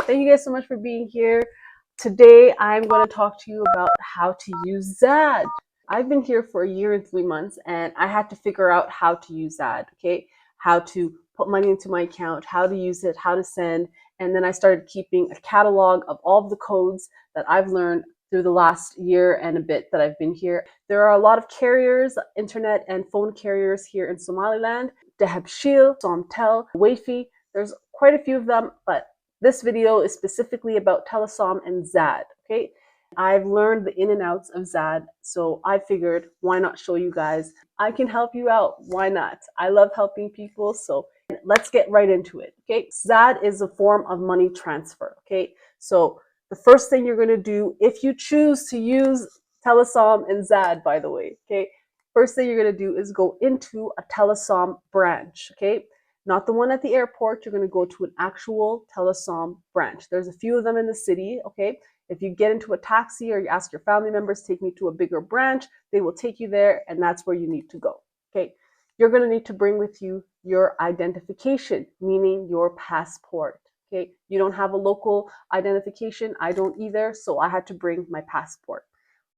Thank you guys so much for being here. Today, I'm going to talk to you about how to use Zaad. I've been here for a year and 3 months, and I had to figure out how to use Zaad, okay? How to put money into my account, how to use it, how to send, and then I started keeping a catalog of all of the codes that I've learned through the last year and a bit that I've been here. There are a lot of carriers, internet and phone carriers here in Somaliland. Dahabshil, Somtel, Wayfi. There's quite a few of them, but this video is specifically about Telesom and Zaad, okay? I've learned the in and outs of Zaad, so I figured, why not show you guys? I can help you out, why not? I love helping people, so let's get right into it, okay? Zaad is a form of money transfer, okay? So the first thing you're gonna do, if you choose to use Telesom and Zaad, by the way, okay? First thing you're gonna do is go into a Telesom branch, okay? Not the one at the airport. You're going to go to an actual Telesom branch. There's a few of them in the city, okay? If you get into a taxi or you ask your family members, take me to a bigger branch, they will take you there, and that's where you need to go, okay? You're going to need to bring with you your identification, meaning your passport, okay? You don't have a local identification. I don't either, so I had to bring my passport.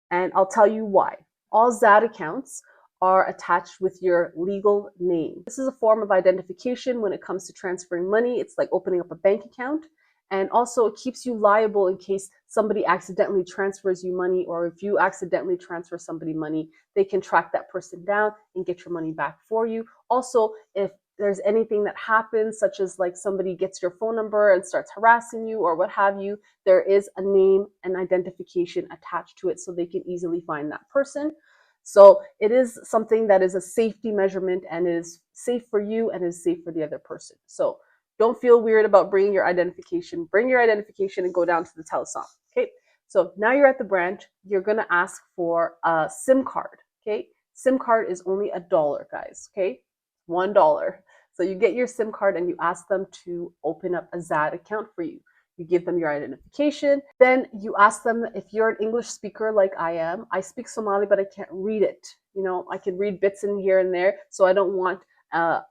And I'll tell you why. All Zaad accounts are attached with your legal name. This is a form of identification when it comes to transferring money. It's like opening up a bank account. And also it keeps you liable in case somebody accidentally transfers you money, or if you accidentally transfer somebody money, they can track that person down and get your money back for you. Also, if there's anything that happens, such as like somebody gets your phone number and starts harassing you or what have you, there is a name and identification attached to it so they can easily find that person. So it is something that is a safety measurement, and it is safe for you and is safe for the other person. So don't feel weird about bringing your identification. Bring your identification and go down to the Telesom, okay? So now you're at the branch. You're going to ask for a SIM card, okay? SIM card is only $1, guys, okay? $1. So you get your SIM card and you ask them to open up a Zaad account for you. You give them your identification. Then you ask them, if you're an English speaker like I am, I speak Somali, but I can't read it. You know, I can read bits in here and there. So I don't want a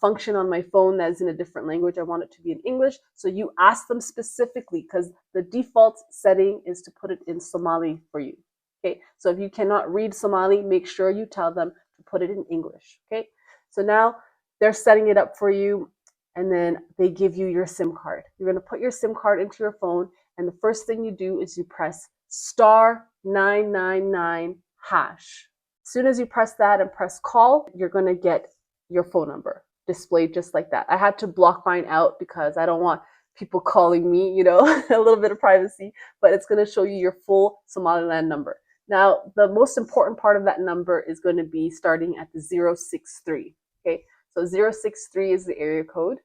function on my phone that is in a different language. I want it to be in English. So you ask them specifically, because the default setting is to put it in Somali for you. Okay. So if you cannot read Somali, make sure you tell them to put it in English. Okay. So now they're setting it up for you, and then they give you your SIM card. You're going to put your SIM card into your phone, and the first thing you do is you press *999#. As soon as you press that and press call, you're going to get your phone number displayed just like that. I had to block mine out because I don't want people calling me, you know, a little bit of privacy, but it's going to show you your full Somaliland number. Now, the most important part of that number is going to be starting at the 063, okay? So 063 is the area code,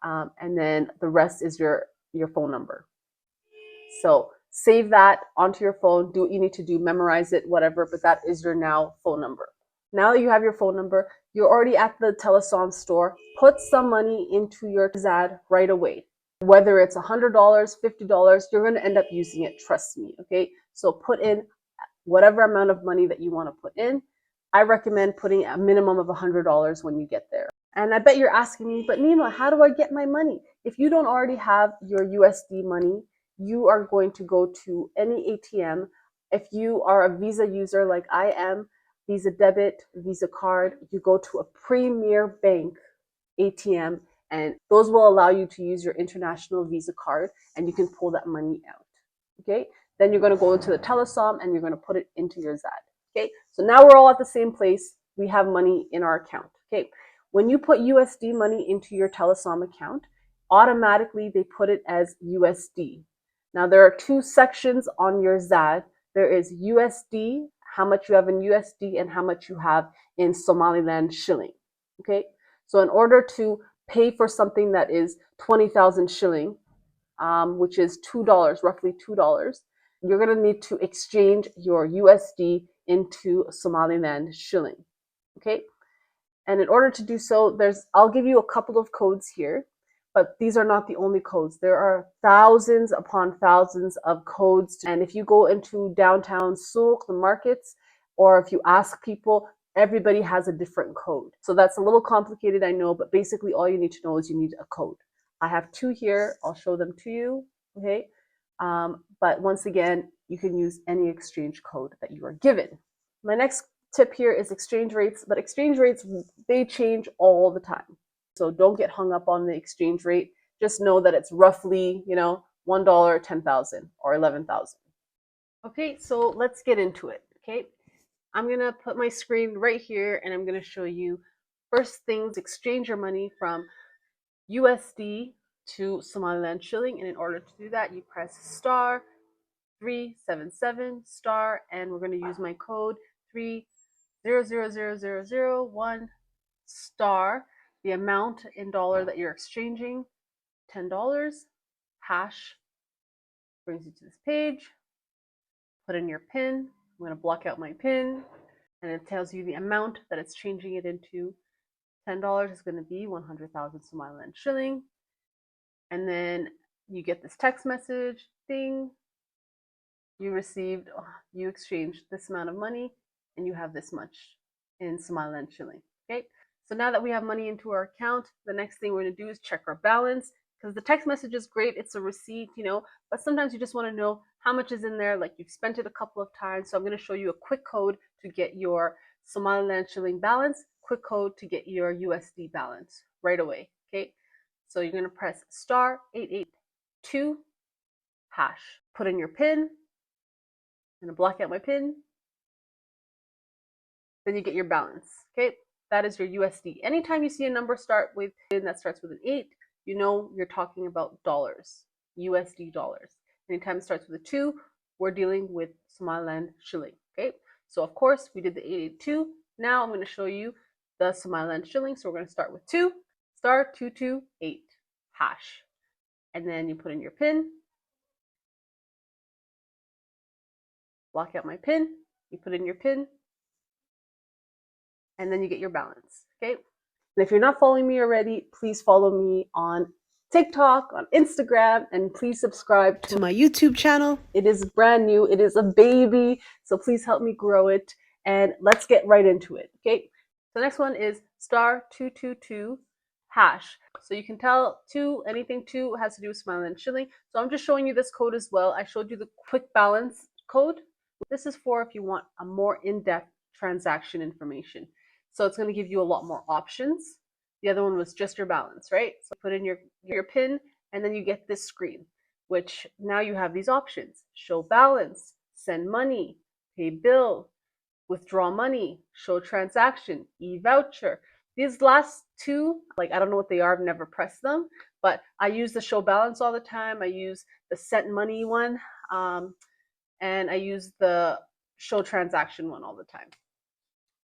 and then the rest is your phone number. So save that onto your phone, do what you need to do, memorize it, whatever, but that is your now phone number. Now that you have your phone number, you're already at the Telesom store, put some money into your Zaad right away. Whether it's $100, $50, you're going to end up using it, trust me, okay? So put in whatever amount of money that you want to put in. I recommend putting a minimum of $100 when you get there. And I bet you're asking me, but Nima, how do I get my money? If you don't already have your USD money, you are going to go to any ATM. If you are a Visa user like I am, Visa debit, Visa card, you go to a Premier Bank ATM, and those will allow you to use your international Visa card, and you can pull that money out, okay? Then you're going to go into the Telesom and you're going to put it into your Zaad, okay? So now we're all at the same place. We have money in our account, okay? When you put USD money into your Telesom account, automatically they put it as USD. Now there are two sections on your Zaad. There is USD, how much you have in USD, and how much you have in Somaliland shilling, okay? So in order to pay for something that is 20,000 shilling, which is $2, roughly $2, you're going to need to exchange your USD into Somaliland shilling, okay? And in order to do so, I'll give you a couple of codes here, but these are not the only codes. There are thousands upon thousands of codes. And if you go into downtown Souk, the markets, or if you ask people, everybody has a different code. So that's a little complicated, I know, but basically all you need to know is you need a code. I have two here. I'll show them to you. okay? But once again, you can use any exchange code that you are given. My next tip here is exchange rates, but exchange rates, they change all the time. So don't get hung up on the exchange rate. Just know that it's roughly, $1, 10,000 or 11,000. Okay, so let's get into it, okay? I'm gonna put my screen right here and I'm gonna show you first things, exchange your money from USD to Somaliland shilling. And in order to do that, you press star 377 star, and we're going to use my code 3000001 star. The amount in dollar that you're exchanging, $10. Hash brings you to this page. Put in your PIN. I'm going to block out my PIN, and it tells you the amount that it's changing it into. $10 is going to be 100,000 Somaliland shilling. And then you get this text message thing. You exchanged this amount of money and you have this much in Somaliland shilling. Okay, so now that we have money into our account, the next thing we're going to do is check our balance, because the text message is great, it's a receipt, but sometimes you just want to know how much is in there, like you've spent it a couple of times. So I'm going to show you a quick code to get your Somaliland shilling balance, quick code to get your USD balance right away. Okay, so you're going to press star 882 hash, put in your PIN. I'm going to block out my PIN. Then you get your balance. Okay, that is your USD. Anytime you see a number start with that starts with an 8, you know you're talking about dollars, USD dollars. Anytime it starts with a 2, we're dealing with Somaliland shilling. Okay, so of course we did the 882. Now I'm going to show you the Somaliland shilling. So we're going to start with 2, star 228 hash, and then you put in your PIN. Block out my PIN. You put in your PIN. And then you get your balance, okay? And if you're not following me already, please follow me on TikTok, on Instagram, and please subscribe to my YouTube channel. It is brand new, it is a baby, so please help me grow it, and let's get right into it, okay? The next one is star 222 hash. So you can tell anything 2 has to do with Somaliland shilling. So I'm just showing you this code as well. I showed you the quick balance code. This is for if you want a more in-depth transaction information. So it's going to give you a lot more options. The other one was just your balance, right? So put in your PIN, and then you get this screen, which now you have these options: show balance, send money, pay bill, withdraw money, show transaction, e-voucher. These last 2, I don't know what they are, I've never pressed them, but I use the show balance all the time. I use the send money one, and I use the show transaction one all the time.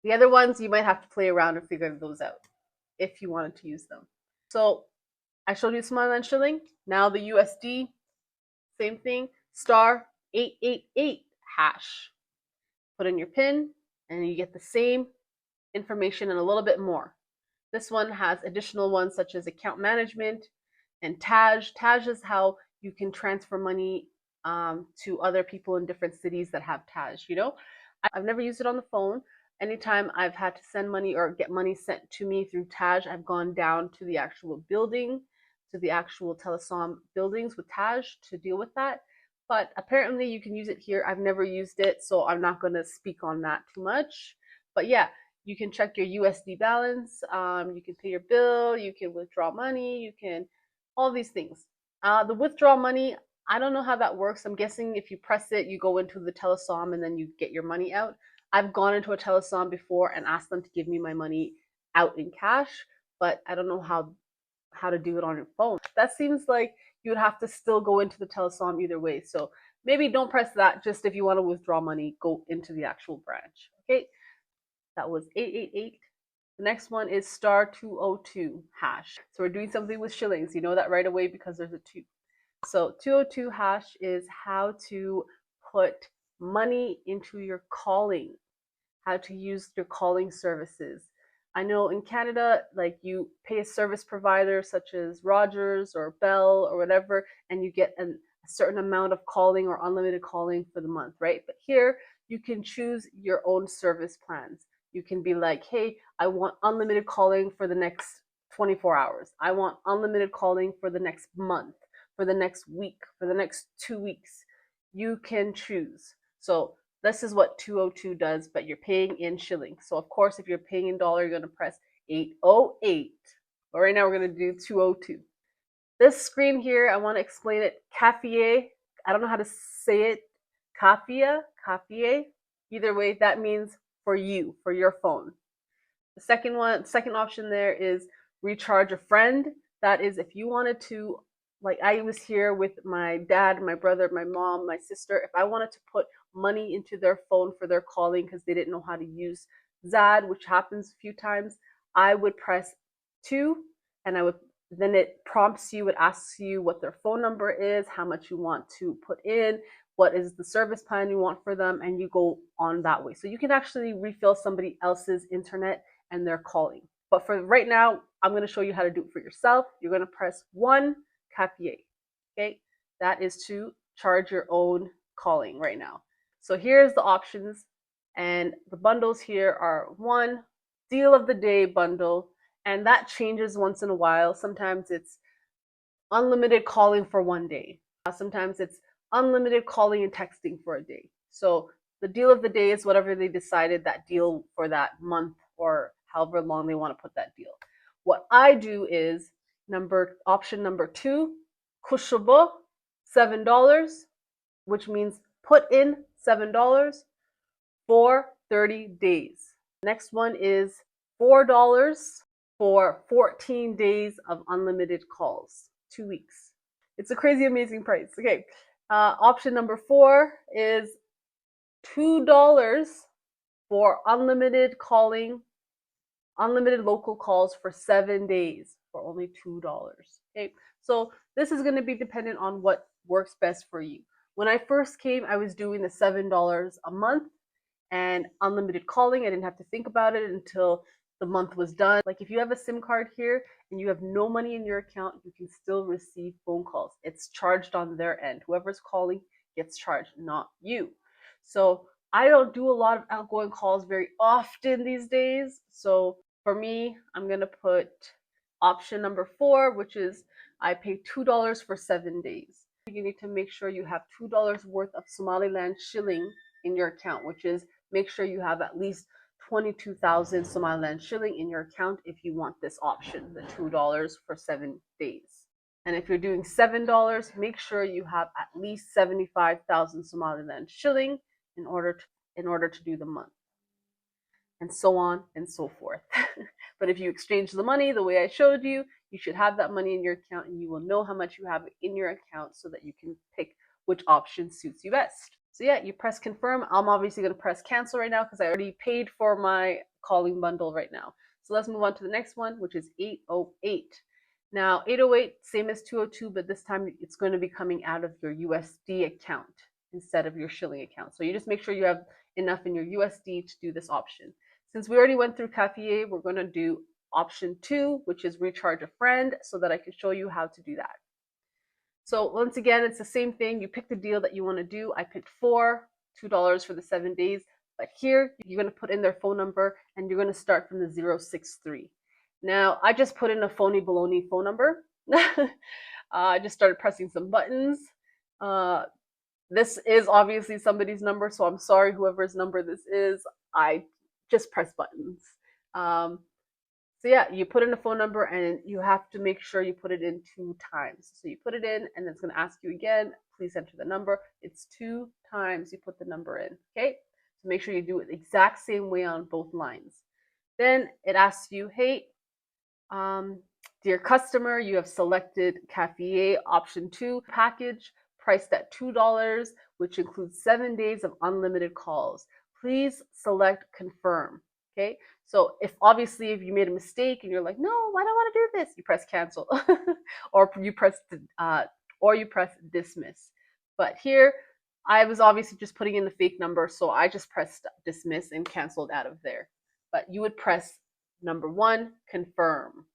The other ones, you might have to play around and figure those out if you wanted to use them. So I showed you Somaliland shilling. Now the USD, same thing, star 888 hash. Put in your PIN, and you get the same information and a little bit more. This one has additional ones such as account management and TAJ. TAJ is how you can transfer money to other people in different cities that have TAJ. I've never used it on the phone. Anytime I've had to send money or get money sent to me through TAJ, I've gone down to the actual building, to the actual Telesom buildings with TAJ to deal with that. But apparently you can use it here. I've never used it, so I'm not going to speak on that too much. But yeah, you can check your USD balance. You can pay your bill. You can withdraw money. You can, all these things. The withdraw money, I don't know how that works. I'm guessing if you press it, you go into the Telesom and then you get your money out. I've gone into a Telesom before and asked them to give me my money out in cash, but I don't know how to do it on your phone. That seems like you would have to still go into the Telesom either way. So maybe don't press that. Just if you want to withdraw money, go into the actual branch. Okay, that was 888. The next one is star 202 hash. So we're doing something with shillings. You know that right away because there's a 2. So 202 hash is how to put money into your calling, how to use your calling services. I know in Canada, you pay a service provider such as Rogers or Bell or whatever, and you get a certain amount of calling or unlimited calling for the month, right? But here you can choose your own service plans. You can be like, hey, I want unlimited calling for the next 24 hours. I want unlimited calling for the next month, for the next week, for the next 2 weeks. You can choose. So this is what 202 does, but you're paying in shillings. So of course, if you're paying in dollar, you're going to press 808. But right now we're going to do 202. This screen here, I want to explain it. Kafie, I don't know how to say it. Kafie. Either way, that means for you, for your phone. The second option there is recharge a friend. That is if you wanted to, like I was here with my dad, my brother, my mom, my sister, if I wanted to put money into their phone for their calling because they didn't know how to use Zaad, which happens a few times, I would press 2 and then it prompts you, it asks you what their phone number is, how much you want to put in, what is the service plan you want for them, and you go on that way. So you can actually refill somebody else's internet and they're calling. But for right now, I'm going to show you how to do it for yourself. You're going to press 1 Capier. Okay, that is to charge your own calling right now. So here's the options, and the bundles here are 1 deal of the day bundle, and that changes once in a while. Sometimes it's unlimited calling for 1 day. Sometimes it's unlimited calling and texting for a day. So the deal of the day is whatever they decided that deal for that month or however long they want to put that deal. What I do is option number 2, Kushubo, $7, which means put in $7 for 30 days. Next one is $4 for 14 days of unlimited calls, 2 weeks. It's a crazy amazing price. Okay, option number 4 is $2 for unlimited calling, unlimited local calls for 7 days for only $2. Okay, so this is going to be dependent on what works best for you. When I first came, I was doing the $7 a month and unlimited calling. I didn't have to think about it until the month was done. Like if you have a SIM card here and you have no money in your account, you can still receive phone calls. It's charged on their end. Whoever's calling gets charged, not you. So I don't do a lot of outgoing calls very often these days. So for me, I'm going to put option number 4, which is I pay $2 for 7 days. You need to make sure you have $2 worth of Somaliland shilling in your account, which is make sure you have at least 22,000 Somaliland shilling in your account if you want this option, the $2 for 7 days. And if you're doing $7, make sure you have at least 75,000 Somaliland shilling in order to do the month, and so on and so forth. But if you exchange the money the way I showed you, you should have that money in your account and you will know how much you have in your account so that you can pick which option suits you best. So yeah, you press confirm. I'm obviously going to press cancel right now because I already paid for my calling bundle right now. So let's move on to the next one, which is 808. Now 808, same as 202, but this time it's going to be coming out of your USD account instead of your shilling account. So you just make sure you have enough in your USD to do this option. Since we already went through Cafier, we're going to do option 2, which is recharge a friend, so that I can show you how to do that. So once again, it's the same thing. You pick the deal that you want to do. I picked $2 for the 7 days. But here, you're going to put in their phone number, and you're going to start from the 063. Now, I just put in a phony baloney phone number. I just started pressing some buttons. This is obviously somebody's number, so I'm sorry whoever's number this is. I just press buttons. So yeah, you put in a phone number and you have to make sure you put it in 2 times. So you put it in and it's going to ask you again, please enter the number. It's 2 times you put the number in, okay? So make sure you do it the exact same way on both lines. Then it asks you, hey, dear customer, you have selected Cafier option 2 package priced at $2, which includes 7 days of unlimited calls. Please select confirm. Okay, so if you made a mistake and you're like, no, I don't want to do this, you press cancel, or you press dismiss. But here, I was obviously just putting in the fake number, so I just pressed dismiss and canceled out of there. But you would press number 1, confirm.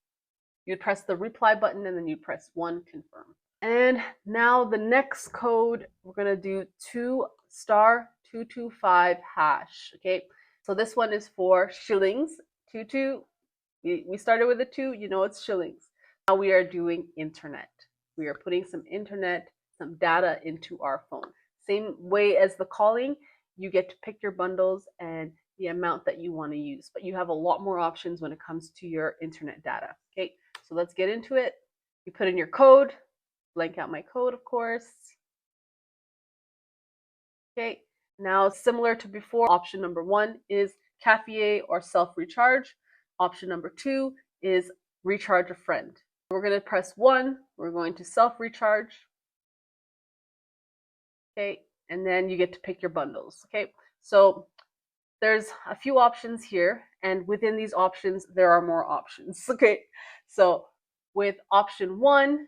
You'd press the reply button and then you press 1, confirm. And now the next code, we're gonna do 2*225#. Okay. So this one is for shillings. 22. We started with a 2, you know it's shillings. Now we are doing internet. We are putting some internet, some data into our phone. Same way as the calling, you get to pick your bundles and the amount that you want to use, but you have a lot more options when it comes to your internet data. Okay, so let's get into it. You put in your code, blank out my code, of course. Okay, now similar to before, option number 1 is cafe or self-recharge. Option number 2 is recharge a friend. We're going to press 1, we're going to self-recharge. Okay, and then you get to pick your bundles. Okay, so there's a few options here, and within these options, there are more options. Okay, so with option 1,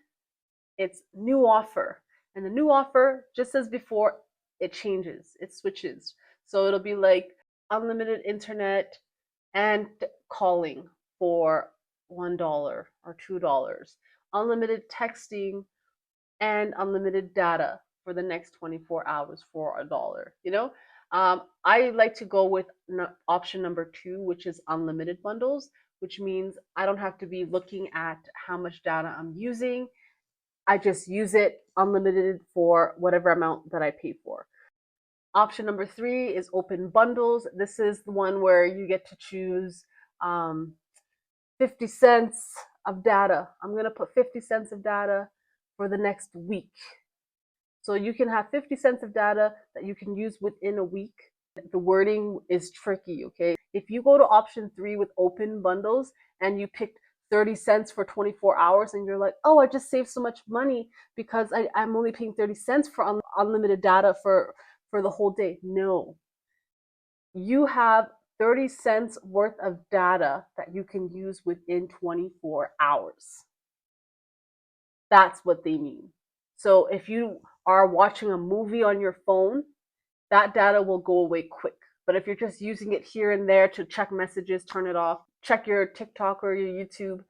it's new offer. And the new offer, just as before, it changes, it switches. So it'll be like unlimited internet and calling for $1 or $2, unlimited texting and unlimited data for the next 24 hours for $1. I like to go with option number 2, which is unlimited bundles, which means I don't have to be looking at how much data I'm using. I just use it unlimited for whatever amount that I pay for. Option number 3 is open bundles. This is the one where you get to choose 50 cents of data. I'm going to put 50 cents of data for the next week. So you can have 50 cents of data that you can use within a week. The wording is tricky, okay? If you go to option 3 with open bundles and you pick 30 cents for 24 hours and you're like, oh, I just saved so much money because I'm only paying 30 cents for unlimited data for the whole day. No. You have 30 cents worth of data that you can use within 24 hours. That's what they mean. So if you are watching a movie on your phone, that data will go away quick. But if you're just using it here and there to check messages, turn it off, check your TikTok or your YouTube,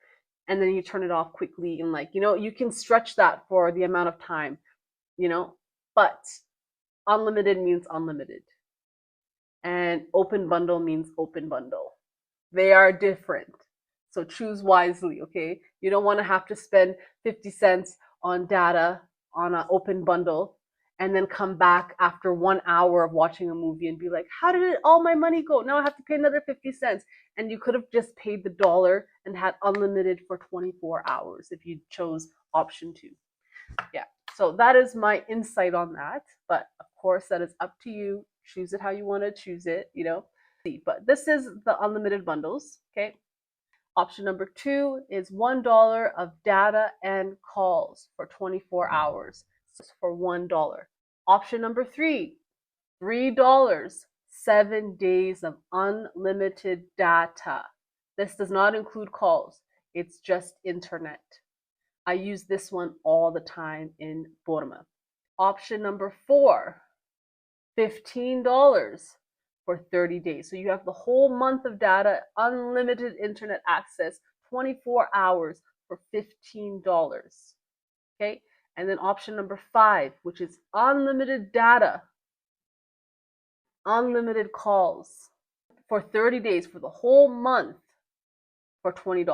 and then you turn it off quickly. And you can stretch that for the amount of time, but unlimited means unlimited. And open bundle means open bundle. They are different. So choose wisely, okay? You don't want to have to spend 50 cents on data on an open bundle and then come back after 1 hour of watching a movie and be like, how did all my money go? Now I have to pay another 50 cents. And you could have just paid the dollar and had unlimited for 24 hours if you chose option 2. Yeah, so that is my insight on that. But of course, that is up to you. Choose it how you want to choose it, But this is the unlimited bundles, okay? Option number 2 is $1 of data and calls for 24 hours. So for $1. Option number 3, $3, 7 days of unlimited data. This does not include calls. It's just internet. I use this one all the time in Burma. Option number 4, $15 for 30 days. So you have the whole month of data, unlimited internet access, 24 hours for $15. Okay? And then option number 5, which is unlimited data, unlimited calls for 30 days for the whole month for $20.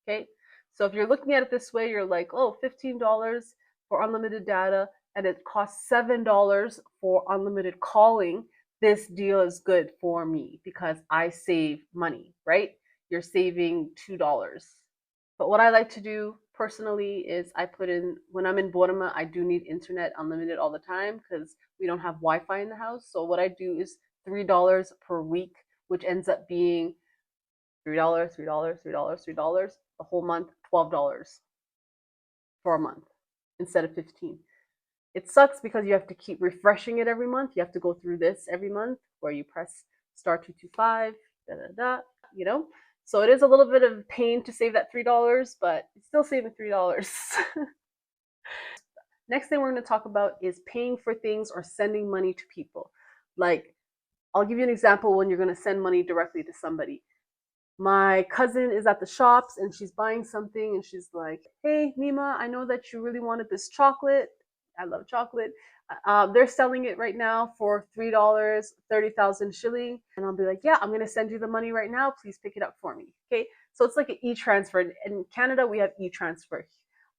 Okay? So if you're looking at it this way, you're like, oh, $15 for unlimited data and it costs $7 for unlimited calling. This deal is good for me because I save money, right? You're saving $2. But what I like to do personally is I put in, when I'm in Burma, I do need internet unlimited all the time because we don't have Wi-Fi in the house. So what I do is $3 per week, which ends up being $3, $3, $3, $3, the whole month, $12 for a month instead of 15. It sucks because you have to keep refreshing it every month. You have to go through this every month where you press star 225, So it is a little bit of pain to save that $3, but it's still saving $3. Next thing we're going to talk about is paying for things or sending money to people. Like, I'll give you an example when you're going to send money directly to somebody. My cousin is at the shops and she's buying something and she's like, hey, Nima, I know that you really wanted this chocolate. I love chocolate. They're selling it right now for $3, 30,000 shilling. And I'll be like, yeah, I'm going to send you the money right now. Please pick it up for me. Okay. So it's like an e-transfer. In Canada, we have e-transfer.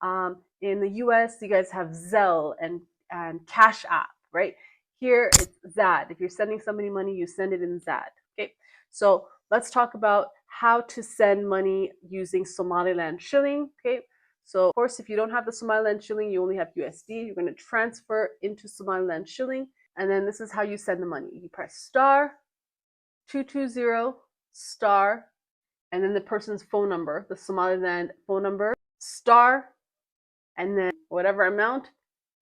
In the US, you guys have Zelle and Cash App, right? Here it's Zaad. If you're sending somebody money, you send it in Zaad. Okay, so let's talk about how to send money using Somaliland shilling. Okay, so of course, if you don't have the Somaliland shilling, you only have USD. You're going to transfer into Somaliland shilling, and then this is how you send the money. You press star 220 star, and then the person's phone number, the Somaliland phone number, star, and then whatever amount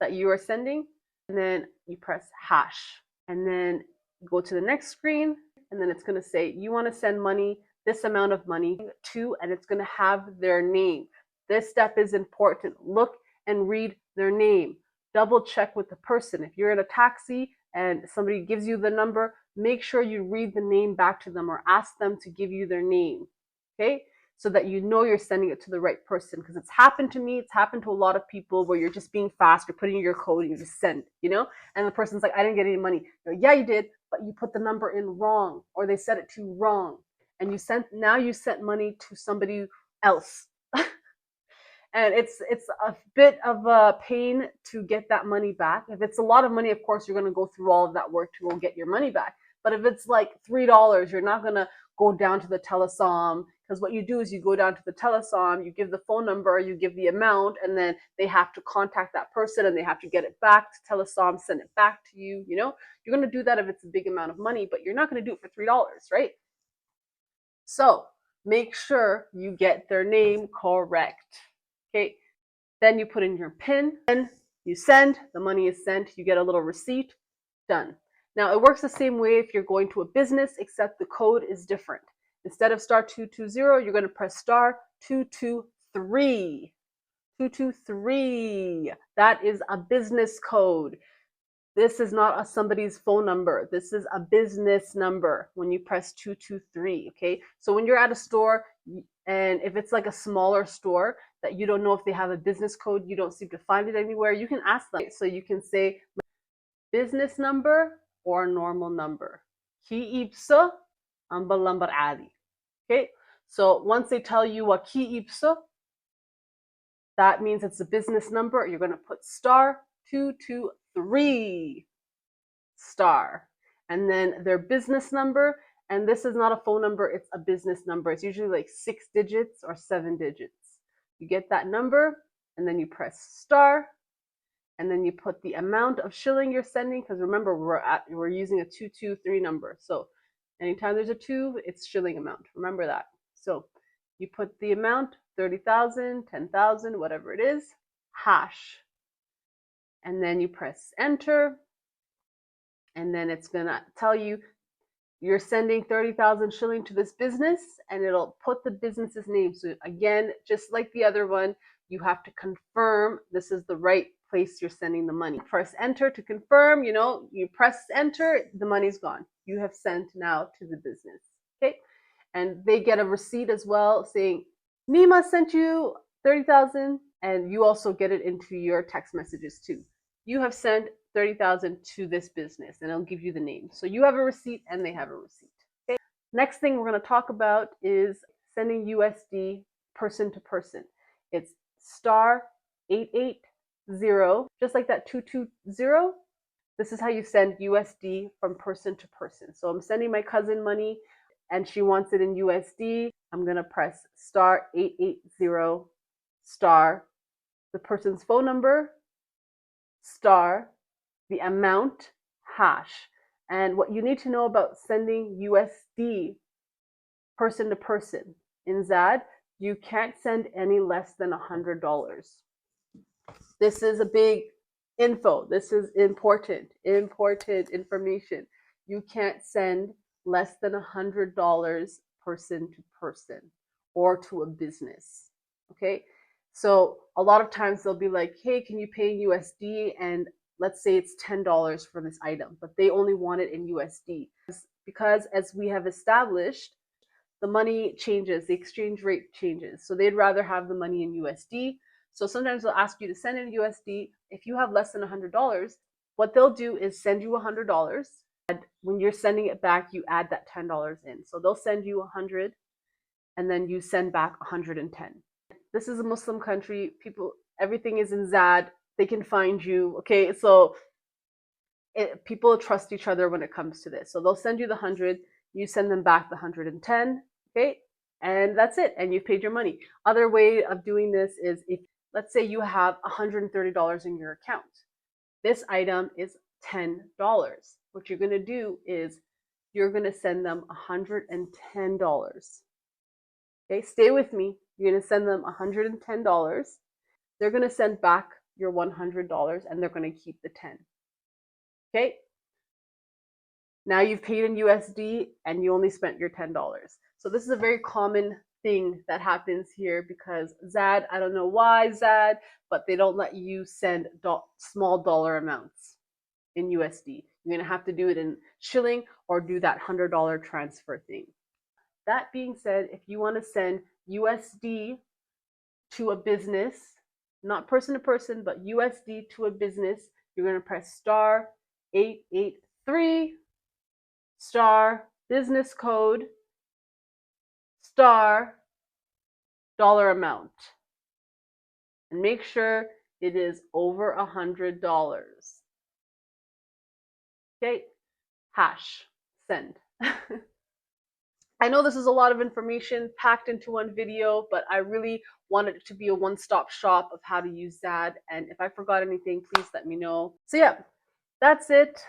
that you are sending, and then you press hash, and then go to the next screen, and then it's going to say you want to send money, this amount of money to, and it's going to have their name. This step is important. Look and read their name. Double check with the person. If you're in a taxi and somebody gives you the number, make sure you read the name back to them or ask them to give you their name. Okay, so that you know you're sending it to the right person, because it's happened to me, it's happened to a lot of people where you're just being fast, you're putting in your code and you just send, and the person's like, I didn't get any money. You're like, yeah, you did, but you put the number in wrong, or they said it to wrong, and you sent money to somebody else. And it's a bit of a pain to get that money back. If it's a lot of money, of course, you're going to go through all of that work to go get your money back. But if it's like $3, you're not going to go down to the telesom, because what you do is you go down to the telesom, you give the phone number, you give the amount, and then they have to contact that person and they have to get it back to telesom, send it back to you. You're going to do that if it's a big amount of money, but you're not going to do it for $3, right? So make sure you get their name correct. Okay, then you put in your PIN, then you send, the money is sent, you get a little receipt, done. Now it works the same way if you're going to a business, except the code is different. Instead of star 220, you're going to press star 223. 223. That is a business code. This is not somebody's phone number. This is a business number when you press 223, okay? So when you're at a store, and if it's like a smaller store that you don't know if they have a business code, you don't seem to find it anywhere, you can ask them. So you can say business number or normal number. Ki ibsa ambal lambar adi. Okay? So once they tell you what ki ibsa, that means it's a business number. You're going to put star 223 star, and then their business number. And this is not a phone number, it's a business number. It's usually like 6 digits or 7 digits. You get that number, and then you press star, and then you put the amount of shilling you're sending, because remember, we're using a 223 number. So anytime there's a 2, it's shilling amount. Remember that. So you put the amount, 30,000, 10,000, whatever it is, hash. And then you press enter, and then it's going to tell you you're sending 30,000 shilling to this business, and it'll put the business's name. So again, just like the other one, you have to confirm this is the right place you're sending the money. Press enter to confirm, you press enter, the money's gone. You have sent now to the business, okay? And they get a receipt as well saying, Nima sent you 30,000, and you also get it into your text messages too. You have sent 30,000 to this business, and it'll give you the name. So you have a receipt and they have a receipt. Okay. Next thing we're going to talk about is sending USD person to person. It's star 880, just like that 220. This is how you send USD from person to person. So I'm sending my cousin money and she wants it in USD. I'm going to press star 880 star the person's phone number, star the amount, hash. And what you need to know about sending USD person to person in Zaad, you can't send any less than $100. This is a big info. This is important information. You can't send less than $100 person to person or to a business. Okay? So a lot of times they'll be like, hey, can you pay in USD? And let's say it's $10 for this item, but they only want it in USD. Because as we have established, the money changes, the exchange rate changes. So they'd rather have the money in USD. So sometimes they'll ask you to send in USD. If you have less than $100, what they'll do is send you $100. And when you're sending it back, you add that $10 in. So they'll send you 100, and then you send back 110. This is a Muslim country. People Everything is in Zaad. They can find you. Okay, so people trust each other when it comes to this. So they'll send you the 100, you send them back the 110, okay? And that's it, and you've paid your money. Other way of doing this is, if let's say you have $130 in your account. This item is $10. What you're going to do is you're going to send them $110. Okay, stay with me. You're going to send them $110. They're going to send back your $100 and they're going to keep the 10. Okay? Now you've paid in USD and you only spent your $10. So this is a very common thing that happens here because Zaad, I don't know why Zaad, but they don't let you send small dollar amounts in USD. You're going to have to do it in shilling or do that $100 transfer thing. That being said, if you want to send USD to a business, not person to person, but USD to a business, you're going to press star 883 star business code star dollar amount, and make sure it is over $100. Okay, hash send. I know this is a lot of information packed into one video, but I really wanted it to be a one-stop shop of how to use Zaad. And if I forgot anything, please let me know. So yeah, that's it.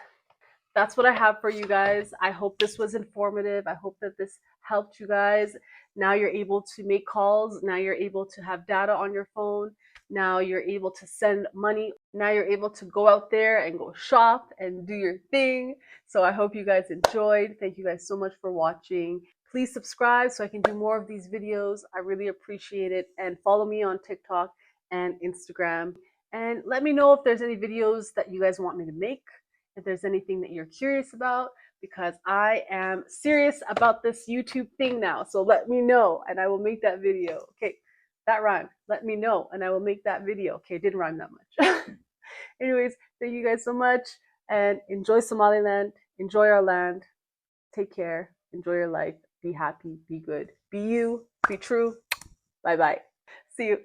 That's what I have for you guys. I hope this was informative. I hope that this helped you guys. Now you're able to make calls. Now you're able to have data on your phone. Now you're able to send money. Now you're able to go out there and go shop and do your thing. So I hope you guys enjoyed. Thank you guys so much for watching. Please subscribe so I can do more of these videos. I really appreciate it. And follow me on TikTok and Instagram. And let me know if there's any videos that you guys want me to make, if there's anything that you're curious about, because I am serious about this YouTube thing now. So let me know and I will make that video. Okay, that rhymed. Let me know and I will make that video. Okay, it didn't rhyme that much. Anyways, thank you guys so much and enjoy Somaliland. Enjoy our land. Take care. Enjoy your life. Be happy. Be good. Be you. Be true. Bye bye. See you.